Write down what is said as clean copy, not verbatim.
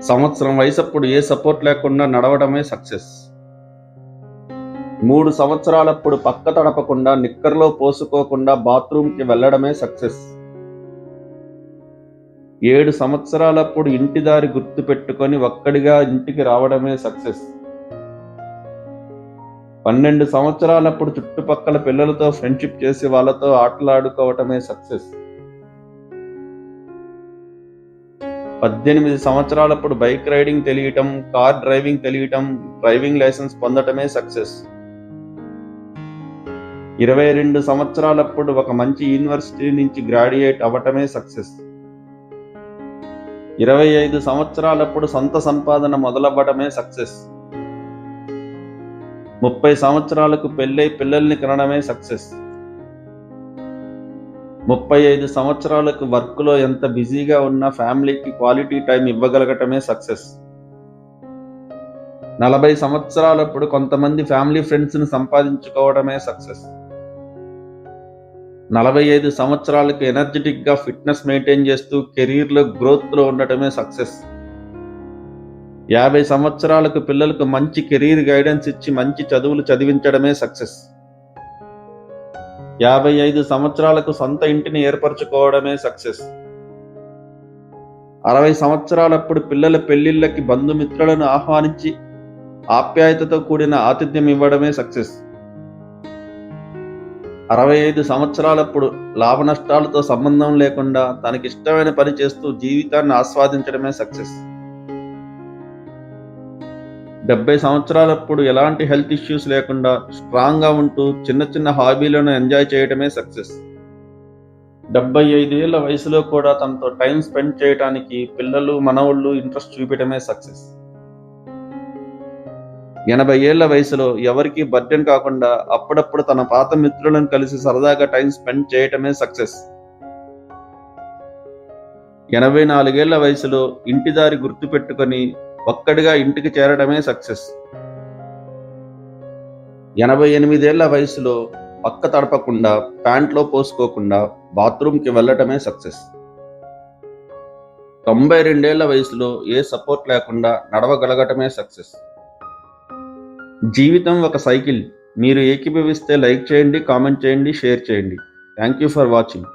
సంవత్సరం వయసప్పుడు ఏ సపోర్ట్ లేకుండా నడవడమే సక్సెస్. 3 సంవత్సరాలప్పుడు పక్క తడపకుండా నిక్కర్లో పోసుకోకుండా బాత్రూంకి వెళ్ళడమే సక్సెస్. 7 సంవత్సరాలప్పుడు ఇంటి దారి గుర్తు పెట్టుకొని ఒక్కడిగా ఇంటికి రావడమే సక్సెస్. 12 సంవత్సరాలప్పుడు చుట్టుపక్కల పిల్లలతో ఫ్రెండ్షిప్ చేసి వాళ్ళతో ఆటలాడుకోవటమే సక్సెస్. 18 సంవత్సరాలప్పుడు బైక్ రైడింగ్ తెలియటం, కార్ డ్రైవింగ్ తెలియటం, డ్రైవింగ్ లైసెన్స్ పొందటమే సక్సెస్. 22 సంవత్సరాలప్పుడు ఒక మంచి యూనివర్సిటీ నుంచి గ్రాడ్యుయేట్ అవ్వటమే సక్సెస్. 25 సంవత్సరాలప్పుడు సొంత సంపాదన మొదలవ్వడమే సక్సెస్. 30 సంవత్సరాలకు పెళ్ళై పిల్లల్ని కనడమే సక్సెస్. 35 సంవత్సరాలకు వర్క్లో ఎంత బిజీగా ఉన్నా ఫ్యామిలీకి క్వాలిటీ టైం ఇవ్వగలగటమే సక్సెస్. 40 సంవత్సరాలప్పుడు కొంతమంది ఫ్యామిలీ ఫ్రెండ్స్ని సంపాదించుకోవడమే సక్సెస్. 45 సంవత్సరాలకు ఎనర్జెటిక్గా ఫిట్నెస్ మెయింటైన్ చేస్తూ కెరీర్లో గ్రోత్లో ఉండటమే సక్సెస్. 50 సంవత్సరాలకు పిల్లలకు మంచి కెరీర్ గైడెన్స్ ఇచ్చి మంచి చదువులు చదివించడమే సక్సెస్. 55 సంవత్సరాలకు సొంత ఇంటిని ఏర్పరచుకోవడమే సక్సెస్. 60 సంవత్సరాలప్పుడు పిల్లల పెళ్లిళ్ళకి బంధుమిత్రులను ఆహ్వానించి ఆప్యాయతతో కూడిన ఆతిథ్యం ఇవ్వడమే సక్సెస్. 65 సంవత్సరాలప్పుడు లాభ నష్టాలతో సంబంధం లేకుండా తనకిష్టమైన పని చేస్తూ జీవితాన్ని ఆస్వాదించడమే సక్సెస్. 70 సంవత్సరాలప్పుడు ఎలాంటి హెల్త్ ఇష్యూస్ లేకుండా స్ట్రాంగ్గా ఉంటూ చిన్న చిన్న హాబీలను ఎంజాయ్ చేయడమే సక్సెస్. 75 ఏళ్ల వయసులో కూడా తనతో టైం స్పెండ్ చేయడానికి పిల్లలు మనవళ్ళు ఇంట్రెస్ట్ చూపించడమే సక్సెస్. 80 ఏళ్ల వయసులో ఎవరికీ బర్డెన్ కాకుండా అప్పుడప్పుడు తన పాత మిత్రులను కలిసి సరదాగా టైం స్పెండ్ చేయటమే సక్సెస్. 84 ఏళ్ల వయసులో ఇంటి దారి గుర్తు పెట్టుకొని ఒక్కడిగా ఇంటికి చేరడమే సక్సెస్. 88 ఏళ్ల వయసులో పక్క తడపకుండా ప్యాంట్లో పోసుకోకుండా బాత్రూంకి వెళ్ళటమే సక్సెస్. 92 ఏళ్ల వయసులో ఏ సపోర్ట్ లేకుండా నడవగలగటమే సక్సెస్. జీవితం ఒక సైకిల్. మీరు ఏకీభవిస్తే లైక్ చేయండి, కామెంట్ చేయండి, షేర్ చేయండి. Thank you for watching.